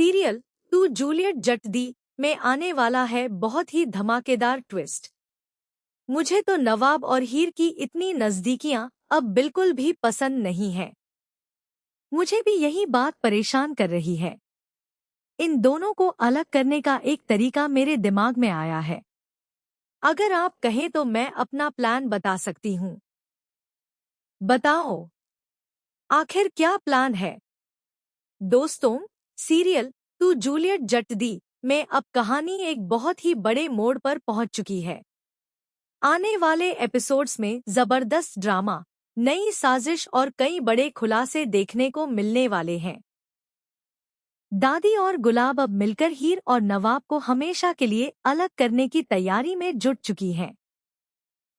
Serial तू Juliet जट दी में आने वाला है बहुत ही धमाकेदार ट्विस्ट। मुझे तो नवाब और हीर की इतनी नजदीकियां अब बिल्कुल भी पसंद नहीं है। मुझे भी यही बात परेशान कर रही है। इन दोनों को अलग करने का एक तरीका मेरे दिमाग में आया है। अगर आप कहें तो मैं अपना प्लान बता सकती हूँ। बताओ, आखिर क्या प्लान है? दोस्तों, सीरियल तू जूलियट जट दी में अब कहानी एक बहुत ही बड़े मोड़ पर पहुंच चुकी है। आने वाले एपिसोड्स में जबरदस्त ड्रामा, नई साजिश और कई बड़े खुलासे देखने को मिलने वाले हैं। दादी और गुलाब अब मिलकर हीर और नवाब को हमेशा के लिए अलग करने की तैयारी में जुट चुकी हैं।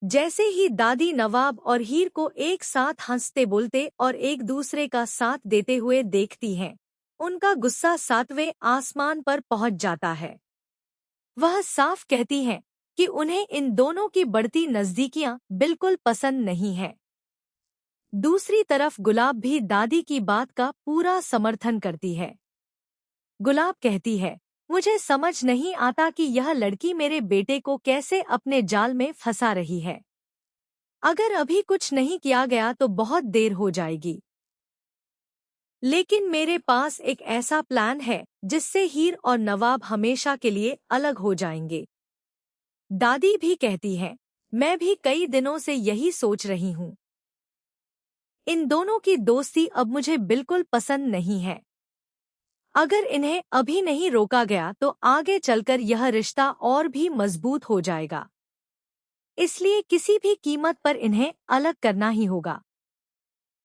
जैसे ही दादी नवाब और हीर को एक साथ हंसते बोलते और एक दूसरे का साथ देते हुए देखती हैं, उनका गुस्सा सातवें आसमान पर पहुंच जाता है। वह साफ कहती हैं कि उन्हें इन दोनों की बढ़ती नजदीकियां बिल्कुल पसंद नहीं है। दूसरी तरफ गुलाब भी दादी की बात का पूरा समर्थन करती है। गुलाब कहती है, मुझे समझ नहीं आता कि यह लड़की मेरे बेटे को कैसे अपने जाल में फंसा रही है। अगर अभी कुछ नहीं किया गया तो बहुत देर हो जाएगी। लेकिन मेरे पास एक ऐसा प्लान है जिससे हीर और नवाब हमेशा के लिए अलग हो जाएंगे। दादी भी कहती है, मैं भी कई दिनों से यही सोच रही हूँ। इन दोनों की दोस्ती अब मुझे बिल्कुल पसंद नहीं है। अगर इन्हें अभी नहीं रोका गया तो आगे चलकर यह रिश्ता और भी मजबूत हो जाएगा। इसलिए किसी भी कीमत पर इन्हें अलग करना ही होगा।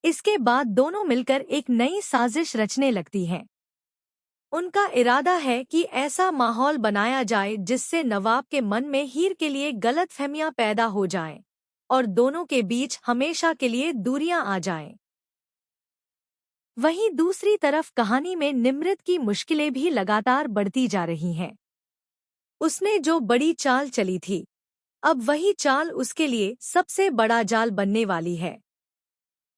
इसके बाद दोनों मिलकर एक नई साजिश रचने लगती हैं। उनका इरादा है कि ऐसा माहौल बनाया जाए जिससे नवाब के मन में हीर के लिए गलतफहमियां पैदा हो जाएं और दोनों के बीच हमेशा के लिए दूरियां आ जाएं। वहीं दूसरी तरफ कहानी में निमृत की मुश्किलें भी लगातार बढ़ती जा रही हैं। उसने जो बड़ी चाल चली थी, अब वही चाल उसके लिए सबसे बड़ा जाल बनने वाली है।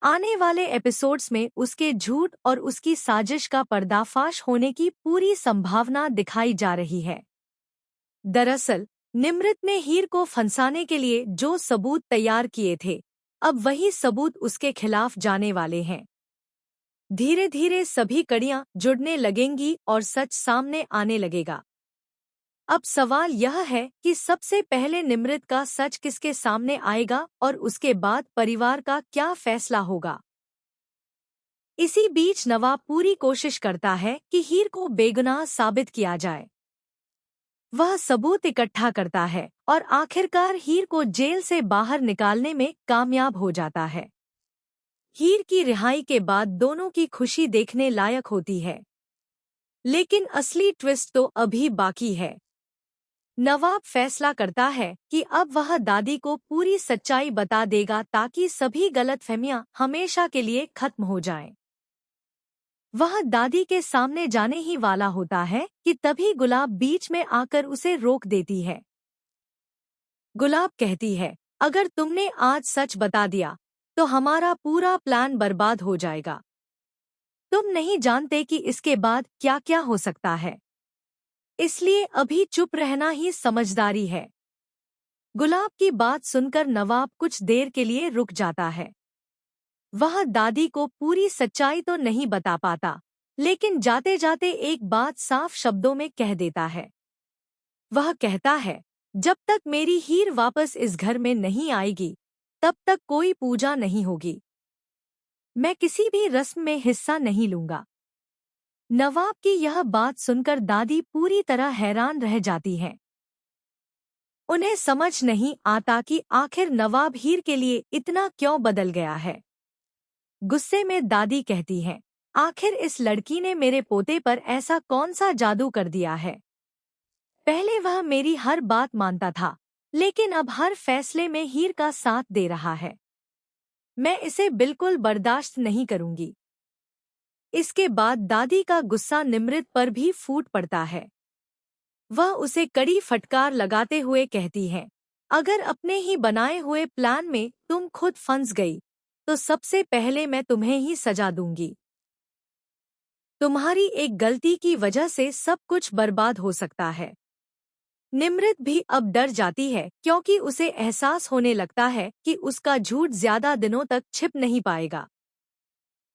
आने वाले एपिसोड्स में उसके झूठ और उसकी साजिश का पर्दाफाश होने की पूरी संभावना दिखाई जा रही है। दरअसल, निमृत ने हीर को फंसाने के लिए जो सबूत तैयार किए थे, अब वही सबूत उसके खिलाफ जाने वाले हैं। धीरे धीरे सभी कड़ियां जुड़ने लगेंगी और सच सामने आने लगेगा। अब सवाल यह है कि सबसे पहले निमृत का सच किसके सामने आएगा और उसके बाद परिवार का क्या फैसला होगा। इसी बीच नवाब पूरी कोशिश करता है कि हीर को बेगुनाह साबित किया जाए। वह सबूत इकट्ठा करता है और आखिरकार हीर को जेल से बाहर निकालने में कामयाब हो जाता है। हीर की रिहाई के बाद दोनों की खुशी देखने लायक होती है। लेकिन असली ट्विस्ट तो अभी बाकी है। नवाब फैसला करता है कि अब वह दादी को पूरी सच्चाई बता देगा ताकि सभी गलतफहमियां हमेशा के लिए खत्म हो जाएं। वह दादी के सामने जाने ही वाला होता है कि तभी गुलाब बीच में आकर उसे रोक देती है। गुलाब कहती है, अगर तुमने आज सच बता दिया तो हमारा पूरा प्लान बर्बाद हो जाएगा। तुम नहीं जानते कि इसके बाद क्या क्या हो सकता है। इसलिए अभी चुप रहना ही समझदारी है। गुलाब की बात सुनकर नवाब कुछ देर के लिए रुक जाता है। वह दादी को पूरी सच्चाई तो नहीं बता पाता, लेकिन जाते जाते एक बात साफ शब्दों में कह देता है। वह कहता है, जब तक मेरी हीर वापस इस घर में नहीं आएगी, तब तक कोई पूजा नहीं होगी। मैं किसी भी रस्म में हिस्सा नहीं लूंगा। नवाब की यह बात सुनकर दादी पूरी तरह हैरान रह जाती हैं। उन्हें समझ नहीं आता कि आखिर नवाब हीर के लिए इतना क्यों बदल गया है। गुस्से में दादी कहती हैं, आखिर इस लड़की ने मेरे पोते पर ऐसा कौन सा जादू कर दिया है। पहले वह मेरी हर बात मानता था, लेकिन अब हर फैसले में हीर का साथ दे रहा है। मैं इसे बिल्कुल बर्दाश्त नहीं करूंगी। इसके बाद दादी का गुस्सा निमृत पर भी फूट पड़ता है। वह उसे कड़ी फटकार लगाते हुए कहती है, अगर अपने ही बनाए हुए प्लान में तुम खुद फंस गई, तो सबसे पहले मैं तुम्हें ही सजा दूंगी। तुम्हारी एक गलती की वजह से सब कुछ बर्बाद हो सकता है। निम्रत भी अब डर जाती है क्योंकि उसे एहसास होने लगता है कि उसका झूठ ज्यादा दिनों तक छिप नहीं पाएगा।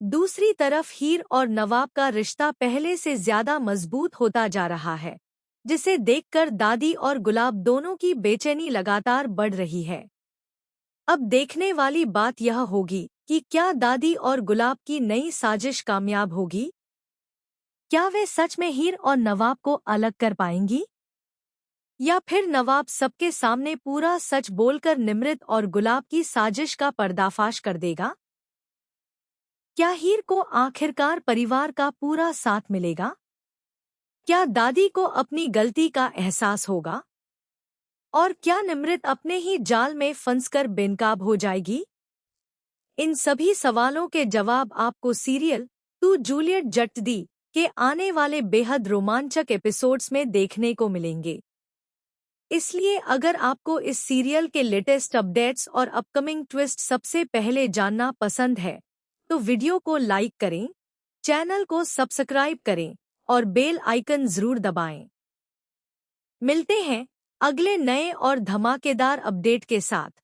दूसरी तरफ हीर और नवाब का रिश्ता पहले से ज्यादा मजबूत होता जा रहा है, जिसे देखकर दादी और गुलाब दोनों की बेचैनी लगातार बढ़ रही है। अब देखने वाली बात यह होगी कि क्या दादी और गुलाब की नई साजिश कामयाब होगी? क्या वे सच में हीर और नवाब को अलग कर पाएंगी? या फिर नवाब सबके सामने पूरा सच बोलकर निमृत और गुलाब की साजिश का पर्दाफाश कर देगा? क्या हीर को आखिरकार परिवार का पूरा साथ मिलेगा? क्या दादी को अपनी गलती का एहसास होगा? और क्या निमृत अपने ही जाल में फंसकर बेनकाब हो जाएगी? इन सभी सवालों के जवाब आपको सीरियल टू जूलियट जट दी के आने वाले बेहद रोमांचक एपिसोड्स में देखने को मिलेंगे। इसलिए अगर आपको इस सीरियल के लेटेस्ट अपडेट्स और अपकमिंग ट्विस्ट सबसे पहले जानना पसंद है, तो वीडियो को लाइक करें, चैनल को सब्सक्राइब करें और बेल आइकन जरूर दबाएं। मिलते हैं अगले नए और धमाकेदार अपडेट के साथ।